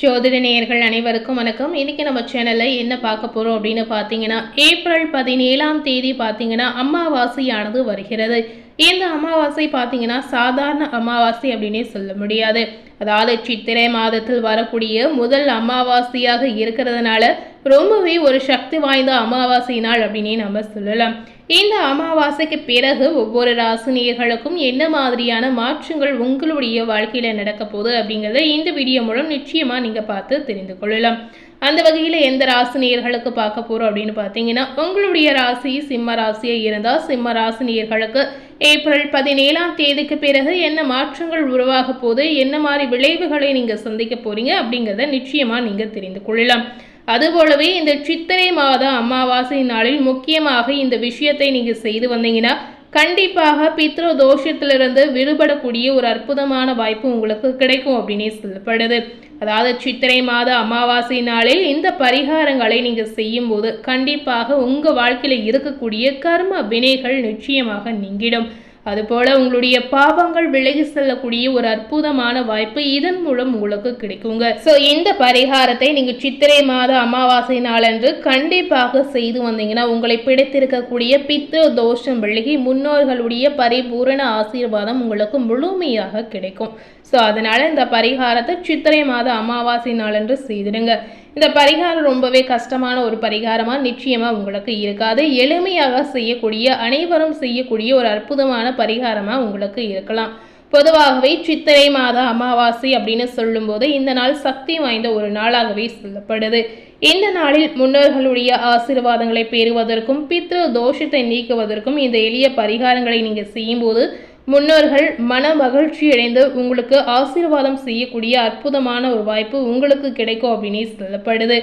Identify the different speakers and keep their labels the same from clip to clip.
Speaker 1: ஜோதிட நேயர்கள் அனைவருக்கும் வணக்கம். இன்னைக்கு நம்ம சேனல்ல என்ன பார்க்க போறோம் அப்படின்னு பார்த்தீங்கன்னா, ஏப்ரல் 17ஆம் தேதி பார்த்தீங்கன்னா அமாவாசையானது வருகிறது. இந்த அமாவாசை பார்த்தீங்கன்னா சாதாரண அமாவாசை அப்படின்னே சொல்ல முடியாது. அதாவது சித்திரை மாதத்தில் வரக்கூடிய முதல் அமாவாசையாக இருக்கிறதுனால ரொம்பவே ஒரு சக்தி வாய்ந்த அமாவாசை நாள் அப்படின்னே நம்ம சொல்லலாம். இந்த அமாவாசைக்கு பிறகு ஒவ்வொரு ராசினியர்களுக்கும் என்ன மாதிரியான மாற்றங்கள் உங்களுடைய வாழ்க்கையில நடக்க போகுது அப்படிங்கிறத இந்த வீடியோ மூலம் நிச்சயமா நீங்க பார்த்து தெரிந்து கொள்ளலாம். அந்த வகையில் எந்த ராசினியர்களுக்கு பார்க்க போறோம் அப்படின்னு பார்த்தீங்கன்னா, உங்களுடைய ராசி சிம்ம ராசியாக இருந்தால் சிம்ம ராசினியர்களுக்கு ஏப்ரல் 17ஆம் தேதிக்கு பிறகு என்ன மாற்றங்கள் உருவாக போது, என்ன மாதிரி விளைவுகளை நீங்க சந்திக்க போறீங்க அப்படிங்கிறத நிச்சயமா நீங்க தெரிந்து கொள்ளலாம். அதுபோலவே இந்த சித்திரை மாத அமாவாசை நாளில் முக்கியமாக இந்த விஷயத்தை நீங்க செய்து வந்தீங்கன்னா கண்டிப்பாக பித்ரு தோஷத்திலிருந்து விடுபடக்கூடிய ஒரு அற்புதமான வாய்ப்பு உங்களுக்கு கிடைக்கும் அப்படின்னே சொல்லப்படுது. அதாவது சித்திரை மாத அமாவாசை நாளில் இந்த பரிகாரங்களை நீங்க செய்யும் போது கண்டிப்பாக உங்க வாழ்க்கையில இருக்கக்கூடிய கர்ம வினைகள் நிச்சயமாக நீங்கிடும். அதுபோல உங்களுடைய பாவங்கள் விலகி செல்லக்கூடிய ஒரு அற்புதமான வாய்ப்பு இதன் மூலம் உங்களுக்கு கிடைக்குங்க. ஸோ இந்த பரிகாரத்தை நீங்க சித்திரை மாத அமாவாசை நாளன்று கண்டிப்பாக செய்து வந்தீங்கன்னா உங்களை பிடித்திருக்கக்கூடிய பித்து தோஷம் விலகி முன்னோர்களுடைய பரிபூரண ஆசீர்வாதம் உங்களுக்கு முழுமையாக கிடைக்கும். ஸோ அதனால இந்த பரிகாரத்தை சித்திரை மாத அமாவாசை நாளன்று செய்திடுங்க. இந்த பரிகாரம் ரொம்பவே கஷ்டமான ஒரு பரிகாரமாக நிச்சயமாக உங்களுக்கு இருக்காது. எளிமையாக செய்யக்கூடிய, அனைவரும் செய்யக்கூடிய ஒரு அற்புதமான பரிகாரமாக உங்களுக்கு இருக்கலாம். பொதுவாகவே சித்திரை மாத அமாவாசை அப்படின்னு சொல்லும்போது இந்த நாள் சக்தி வாய்ந்த ஒரு நாளாகவே சொல்லப்படுது. இந்த நாளில் முன்னோர்களுடைய ஆசீர்வாதங்களை பெறுவதற்கும் பித்ரு தோஷத்தை நீக்குவதற்கும் இந்த எளிய பரிகாரங்களை நீங்கள் செய்யும்போது முன்னோர்கள் மன மகிழ்ச்சி அடைந்து உங்களுக்கு ஆசீர்வாதம் செய்யக்கூடிய அற்புதமான ஒரு வாய்ப்பு உங்களுக்கு கிடைக்கும் அப்படின்னு சொல்லப்படுது.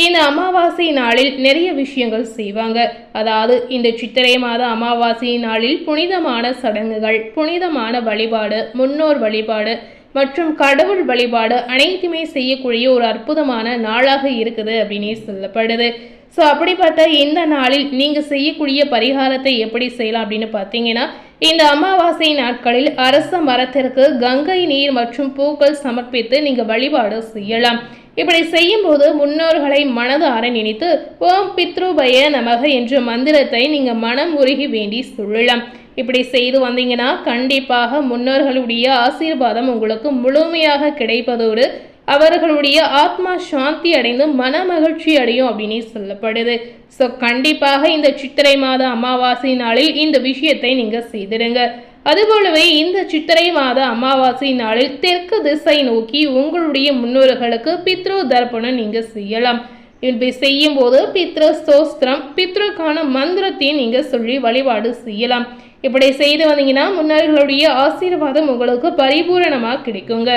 Speaker 1: இந்த அமாவாசை நாளில் நிறைய விஷயங்கள் செய்வாங்க. அதாவது இந்த சித்திரை மாத அமாவாசை நாளில் புனிதமான சடங்குகள், புனிதமான வழிபாடு, முன்னோர் வழிபாடு மற்றும் கடவுள் வழிபாடு அனைத்துமே செய்யக்கூடிய ஒரு அற்புதமான நாளாக இருக்குது அப்படின்னே சொல்லப்படுது. ஸோ அப்படிப்பட்ட இந்த நாளில் நீங்கள் செய்யக்கூடிய பரிகாரத்தை எப்படி செய்யலாம் அப்படின்னு பார்த்தீங்கன்னா, இந்த அமாவாசை நாட்களில் அரச மரத்திற்கு கங்கை நீர் மற்றும் பூக்கள் சமர்ப்பித்து நீங்கள் வழிபாடு செய்யலாம். இப்படி செய்யும் போது முன்னோர்களை மனதார நினைத்து ஓம் பித்ருபய நமக என்ற மந்திரத்தை நீங்கள் மனம் உருகி வேண்டி சொல்லலாம். இப்படி செய்து வந்தீங்கன்னா கண்டிப்பாக முன்னோர்களுடைய ஆசீர்வாதம் உங்களுக்கு முழுமையாக கிடைப்பதோடு அவர்களுடைய ஆத்மா சாந்தி அடைந்து மன மகிழ்ச்சி அடையும் அப்படின்னு சொல்லப்படுது. ஸோ கண்டிப்பாக இந்த சித்திரை மாத அமாவாசை நாளில் இந்த விஷயத்தை நீங்க செய்திடுங்க. அதுபோலவே இந்த சித்திரை மாத அமாவாசை நாளில் தெற்கு திசை நோக்கி உங்களுடைய முன்னோர்களுக்கு பித்ரு தர்ப்பணம் நீங்க செய்யலாம். இப்படி செய்யும் போது பித்ரு ஸ்தோஸ்திரம், பித்ருக்கான மந்திரத்தையும் நீங்க சொல்லி வழிபாடு செய்யலாம். இப்படி செய்து வந்தீங்கன்னா முன்னோர்களுடைய ஆசீர்வாதம் உங்களுக்கு பரிபூரணமாக கிடைக்குங்க.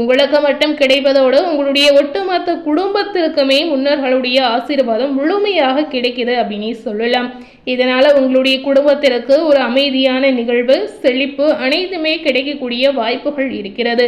Speaker 1: உங்களுக்கு மட்டும் கிடைப்பதோடு உங்களுடைய ஒட்டுமொத்த குடும்பத்திற்குமே முன்னோர்களுடைய ஆசீர்வாதம் முழுமையாக கிடைக்குது அப்படின்னு சொல்லலாம். இதனால உங்களுடைய குடும்பத்திற்கு ஒரு அமைதியான நிகழ்வு, செழிப்பு அனைத்துமே கிடைக்கக்கூடிய வாய்ப்புகள் இருக்கிறது.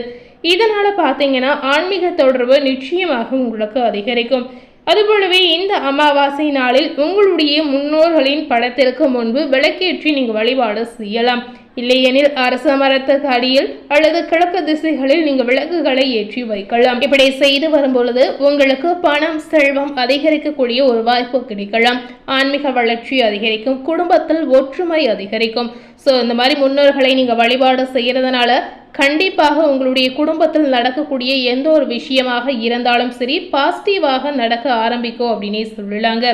Speaker 1: இதனால பார்த்தீங்கன்னா ஆன்மீக தொடர்பு நிச்சயமாக உங்களுக்கு அதிகரிக்கும். அதுபோலவே இந்த அமாவாசை நாளில் உங்களுடைய முன்னோர்களின் படத்திற்கு முன்பு விளக்கேற்றி நீங்கள் வழிபாடு செய்யலாம். இல்லையெனில் அரச மரத்துக்கு அடியில் அல்லது கிழக்கு திசைகளில் நீங்கள் விளக்குகளை ஏற்றி வைக்கலாம். இப்படி செய்து வரும்பொழுது உங்களுக்கு பணம், செல்வம் அதிகரிக்கக்கூடிய ஒரு வாய்ப்பு கிடைக்கலாம். ஆன்மீக வளர்ச்சி அதிகரிக்கும், குடும்பத்தில் ஒற்றுமை அதிகரிக்கும். ஸோ இந்த மாதிரி முன்னோர்களை நீங்கள் வழிபாடு செய்யறதுனால கண்டிப்பாக உங்களுடைய குடும்பத்தில் நடக்கக்கூடிய எந்த ஒரு விஷயமாக இருந்தாலும் சரி பாசிட்டிவாக நடக்க ஆரம்பிக்கும் அப்படின்னே சொல்லலாங்க.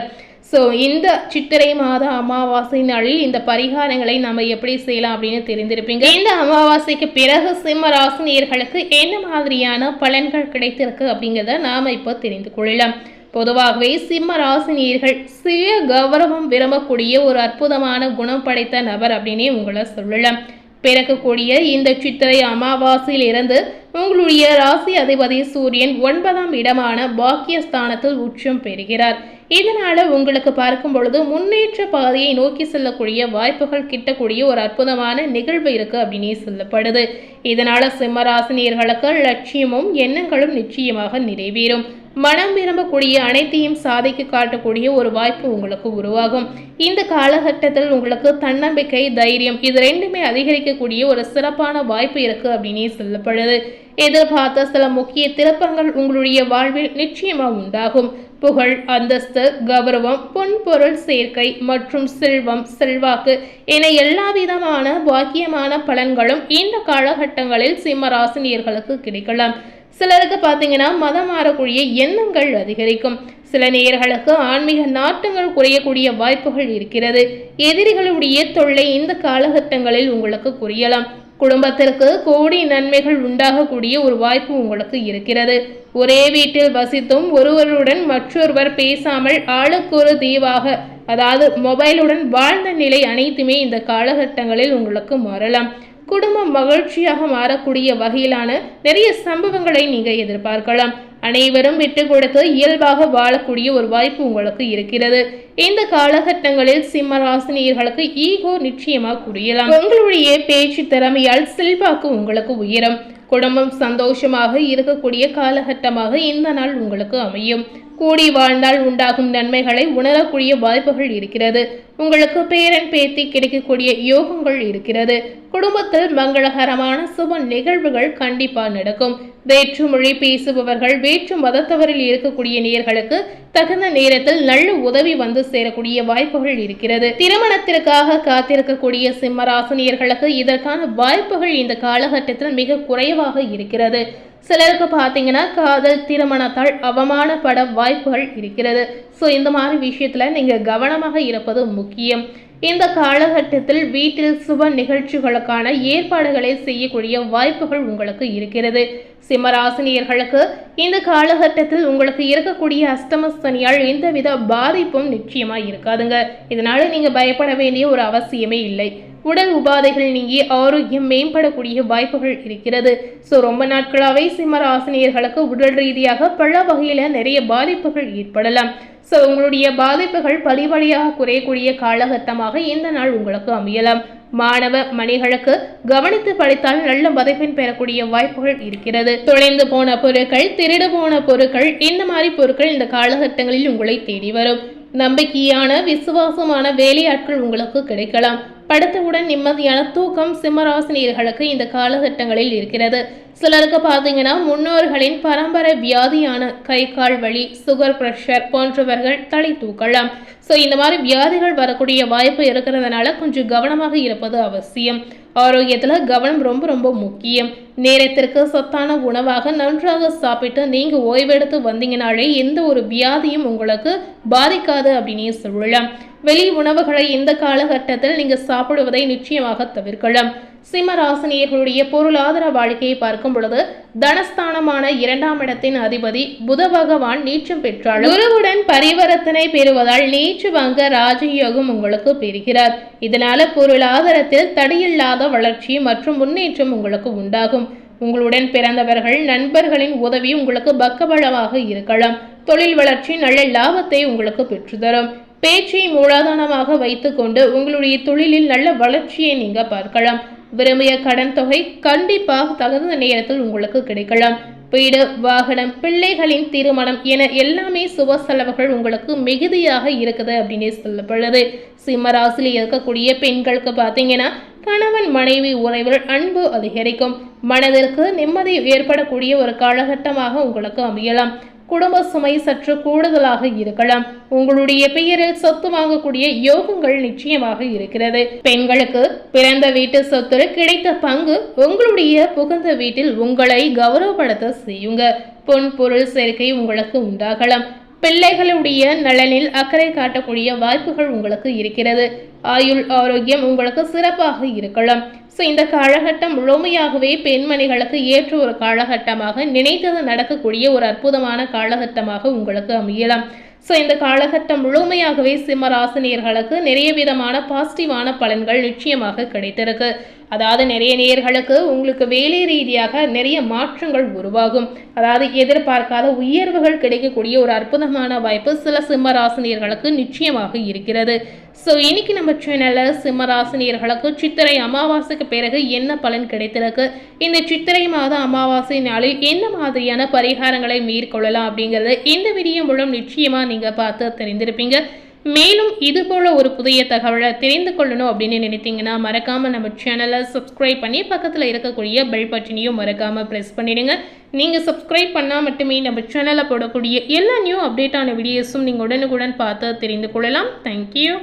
Speaker 1: ஸோ இந்த சித்திரை மாத அமாவாசை நாளில் இந்த பரிகாரங்களை நம்ம எப்படி செய்யலாம் அப்படின்னு தெரிந்திருப்பீங்க. இந்த அமாவாசைக்கு பிறகு சிம்ம ராசினியர்களுக்கு என்ன மாதிரியான பலன்கள் கிடைத்திருக்கு அப்படிங்கிறத நாம இப்போ தெரிந்து கொள்ளலாம். பொதுவாகவே சிம்ம ராசினியர்கள் சுய கௌரவம் விரும்பக்கூடிய ஒரு அற்புதமான குணம் படைத்த நபர் அப்படின்னே உங்களை சொல்லலாம். பிறக்கக்கூடிய இந்த சித்திரை அமாவாசையில் இருந்து உங்களுடைய ராசி அதிபதி சூரியன் 9ஆம் இடமான பாக்கியஸ்தானத்தில் உச்சம் பெறுகிறார். இதனால உங்களுக்கு பார்க்கும் பொழுது முன்னேற்ற பாதையை நோக்கி செல்லக்கூடிய வாய்ப்புகள் கிட்டக்கூடிய ஒரு அற்புதமான நிகழ்வு இருக்கு அப்படின்னே சொல்லப்படுது. இதனால சிம்மராசினியர்களுக்கு லட்சியமும் எண்ணங்களும் நிச்சயமாக நிறைவேறும். மனம் விரும்பக்கூடிய அனைத்தையும் சாதிக்க காட்டக்கூடிய ஒரு வாய்ப்பு உங்களுக்கு உருவாகும். இந்த காலகட்டத்தில் உங்களுக்கு தன்னம்பிக்கை, தைரியம் இது ரெண்டுமே அதிகரிக்கக்கூடிய ஒரு சிறப்பான வாய்ப்பு இருக்கு அப்படின்னே சொல்லப்படுது. எதிர்பார்த்த சில முக்கிய திருப்பங்கள் உங்களுடைய வாழ்வில் நிச்சயமா உண்டாகும். புகழ், அந்தஸ்து, கௌரவம், பொன்பொருள் சேர்க்கை மற்றும் செல்வம், செல்வாக்கு என எல்லா விதமான பாக்கியமான பலன்களும் இந்த காலகட்டங்களில் சிம்ம ராசினியர்களுக்கு கிடைக்கலாம். சிலருக்கு பார்த்தீங்கன்னா மதம் மாறக்கூடிய எண்ணங்கள் அதிகரிக்கும். சில நேயர்களுக்கு ஆன்மீக நாட்டங்கள் குறையக்கூடிய வாய்ப்புகள் இருக்கிறது. எதிரிகளுடைய தொல்லை இந்த காலகட்டங்களில் உங்களுக்கு குறையலாம். குடும்பத்திற்கு கோடி நன்மைகள் உண்டாகக்கூடிய ஒரு வாய்ப்பு உங்களுக்கு இருக்கிறது. ஒரே வீட்டில் வசித்தும் ஒருவருடன் மற்றொருவர் பேசாமல் ஆளுக்கொரு தீவாக, அதாவது மொபைலுடன் வாழ்ந்த நிலை அனைத்துமே இந்த காலகட்டங்களில் உங்களுக்கு மாறலாம். குடும்பம் மகிழ்ச்சியாக மாறக்கூடிய வகையிலான நிறைய சம்பவங்களை நீங்க எதிர்பார்க்கலாம். அனைவரும் விட்டு கொடுத்து இயல்பாக வாழக்கூடிய ஒரு வாய்ப்பு உங்களுக்கு இருக்கிறது. இந்த காலகட்டங்களில் சிம்ம ராசினியர்களுக்கு ஈகோ நிச்சயமா குறையலாம். உங்களுடைய பேச்சு திறமையால் செல்வாக்கு உங்களுக்கு உயரும். குடும்பம் சந்தோஷமாக இருக்கக்கூடிய காலகட்டமாக இந்த நாள் உங்களுக்கு அமையும். கூடி வாழ்ந்தால் உண்டாகும் நன்மைகளை உணரக்கூடிய வாய்ப்புகள் இருக்கிறது. உங்களுக்கு பேரன் பேத்தி கிடைக்கக்கூடிய யோகங்கள் இருக்கிறது. குடும்பத்தில் மங்களகரமான சுப நிகழ்வுகள் கண்டிப்பா நடக்கும். வேற்று மொழி பேசுபவர்கள், வேற்று மதத்தவரில் இருக்கக்கூடிய நேயர்களுக்கு தகுந்த நேரத்தில் நல்ல உதவி வந்து சேரக்கூடிய வாய்ப்புகள் இருக்கிறது. திருமணத்திற்காக காத்திருக்கக்கூடிய சிம்மராசினியர்களுக்கு இதற்கான வாய்ப்புகள் இந்த காலகட்டத்தில் மிக குறைவாக இருக்கிறது. சிலருக்கு பார்த்தீங்கன்னா காதல் திருமணத்தால் அவமானப்பட வாய்ப்புகள் இருக்கிறது. ஸோ இந்த மாதிரி விஷயத்துல நீங்க கவனமாக இருப்பது முக்கியம். இந்த காலகட்டத்தில் வீட்டில் சுப நிகழ்ச்சிகளுக்கான ஏற்பாடுகளை செய்யக்கூடிய வாய்ப்புகள் உங்களுக்கு இருக்கிறது. சிம்மராசினியர்களுக்கு இந்த காலகட்டத்தில் உங்களுக்கு இருக்கக்கூடிய அஷ்டம சனியால் எந்தவித பாதிப்பும் நிச்சயமா இருக்காதுங்க. இதனால நீங்க பயப்பட வேண்டிய ஒரு அவசியமே இல்லை. உடல் உபாதைகள் நீங்கி ஆரோக்கியம் மேம்படக்கூடிய வாய்ப்புகள் இருக்கிறது. ஸோ ரொம்ப நாட்களாகவே சிம்மராசினியர்களுக்கு உடல் ரீதியாக பல வகையில நிறைய பாதிப்புகள் ஏற்படலாம். ஸோ உங்களுடைய பாதிப்புகள் படிப்படியாக குறையக்கூடிய காலகட்டமாக இந்த நாள் உங்களுக்கு அமையலாம். மாணவ மணிகளுக்கு கவனித்து படித்தால் நல்ல மதிப்பெண் பெறக்கூடிய வாய்ப்புகள் இருக்கிறது. தொலைந்து போன பொருட்கள், திருடு போன பொருட்கள், இந்த மாதிரி பொருட்கள் இந்த காலகட்டங்களில் உங்களை தேடி வரும். நம்பிக்கையான விசுவாசமான வேலையாட்கள் உங்களுக்கு கிடைக்கலாம். படுத்தவுடன் நிம்மதியான தூக்கம் சிம்மராசினியர்களுக்கு இந்த காலகட்டங்களில் இருக்கிறது. சிலருக்கு பார்த்தீங்கன்னா முன்னோர்களின் பரம்பரை வியாதியான கை கால் வலி, சுகர், பிரஷர் போன்றவர்கள் தலை தூக்கலாம். ஸோ இந்த மாதிரி வியாதிகள் வரக்கூடிய வாய்ப்பு இருக்கிறதுனால கொஞ்சம் கவனமாக இருப்பது அவசியம். ஆரோக்கியத்தில் கவனம் ரொம்ப ரொம்ப முக்கியம். நேரத்திற்கு சத்தான உணவாக நன்றாக சாப்பிட்டு நீங்க ஓய்வெடுத்து வந்தீங்கனாலே எந்த ஒரு வியாதியும் உங்களுக்கு பாதிக்காது அப்படின்னு சொல்லலாம். வெளி உணவுகளை இந்த காலகட்டத்தில் நீங்க சாப்பிடுவதை நிச்சயமாக தவிர்க்கலாம். சிம்மராசினியர்களுடைய பொருளாதார வாழ்க்கையை பார்க்கும் பொழுது தனஸ்தானமான 2ஆம் இடத்தின் அதிபதி புத பகவான் நீச்சம் பெற்றாலும் குருவுடன் பரிவர்த்தனை பெறுவதால் நீச்சு வாங்க ராஜயோகம் உங்களுக்கு பெறுகிறார். இதனால பொருளாதாரத்தில் தடையில்லாத வளர்ச்சி மற்றும் முன்னேற்றம் உங்களுக்கு உண்டாகும். உங்களுடன் பிறந்தவர்கள், நண்பர்களின் உதவி உங்களுக்கு பக்கபலமாக இருக்கலாம். தொழில் வளர்ச்சி நல்ல லாபத்தை உங்களுக்கு பெற்றுத்தரும். பேச்சை மூலாதாரமாக வைத்துக்கொண்டு உங்களுடைய தொழிலில் நல்ல வளர்ச்சியை நீங்க பார்க்கலாம். விரும்பிய கடன் தொகை கண்டிப்பாக தகுந்த நேரத்தில் உங்களுக்கு கிடைக்கலாம். வீடு, வாகனம், பிள்ளைகளின் திருமணம் என எல்லாமே சுப செலவுகள் உங்களுக்கு மிகுதியாக இருக்குது அப்படின்னு சொல்லப்படுது. சிம்மராசியில் இருக்கக்கூடிய பெண்களுக்கு பார்த்தீங்கன்னா கணவன் மனைவி உறவில் அன்பு அதிகரிக்கும். மனதிற்கு நிம்மதி ஏற்படக்கூடிய ஒரு காலகட்டமாக உங்களுக்கு அமையலாம். குடும்ப சுமை சற்று கூடுதலாக இருக்கலாம். உங்களுடைய பெயரில் சொத்து வாங்கக்கூடிய யோகங்கள் நிச்சயமாக இருக்கிறது. பெண்களுக்கு பிறந்த வீட்டு சொத்தில் கிடைத்த பங்கு உங்களுடைய புகுந்த வீட்டில் உங்களை கௌரவப்படுத்த செய்யுங்க. பொன் பொருள் சேர்க்கை உங்களுக்கு உண்டாகலாம். பிள்ளைகளுடைய நலனில் அக்கறை காட்டக்கூடிய வாய்ப்புகள் உங்களுக்கு இருக்கிறது. ஆயுள் ஆரோக்கியம் உங்களுக்கு சிறப்பாக இருக்கலாம். ஸோ இந்த காலகட்டம் முழுமையாகவே பெண்மணிகளுக்கு ஏற்ற ஒரு காலகட்டமாக, நினைத்தது நடக்கக்கூடிய ஒரு அற்புதமான காலகட்டமாக உங்களுக்கு அமையலாம். ஸோ இந்த காலகட்டம் முழுமையாகவே சிம்மராசினியர்களுக்கு நிறைய விதமான பாசிட்டிவான பலன்கள் நிச்சயமாக கிடைத்திருக்கு. அதாவது நிறைய நேயர்களுக்கு உங்களுக்கு வேலை ரீதியாக நிறைய மாற்றங்கள் உருவாகும். அதாவது எதிர்பார்க்காத உயர்வுகள் கிடைக்கக்கூடிய ஒரு அற்புதமான வாய்ப்பு சில சிம்மராசினியர்களுக்கு நிச்சயமாக இருக்கிறது. ஸோ இன்னைக்கு நம்ம சேனலில் சிம்மராசினியர்களுக்கு சித்திரை அமாவாசைக்கு பிறகு என்ன பலன் கிடைத்திருக்கு, இந்த சித்திரை மாத அமாவாசை நாளில் என்ன மாதிரியான பரிகாரங்களை மேற்கொள்ளலாம் அப்படிங்கிறது இந்த வீடியோ மூலம் நிச்சயமாக நீங்கள் பார்த்து தெரிந்திருப்பீங்க. மேலும் இது போல ஒரு புதிய தகவலை தெரிந்து கொள்ளணும் அப்படின்னு நினைத்தீங்கன்னா மறக்காமல் நம்ம சேனலை சப்ஸ்கிரைப் பண்ணி பக்கத்தில் இருக்கக்கூடிய பெல் பட்டனையும் மறக்காமல் ப்ரெஸ் பண்ணிடுங்க. நீங்கள் சப்ஸ்கிரைப் பண்ணால் மட்டுமே நம்ம சேனலில் போடக்கூடிய எல்லா நியூ அப்டேட்டான வீடியோஸும் நீங்கள் உடனுக்குடன் பார்த்து தெரிந்து கொள்ளலாம். தேங்க்யூ.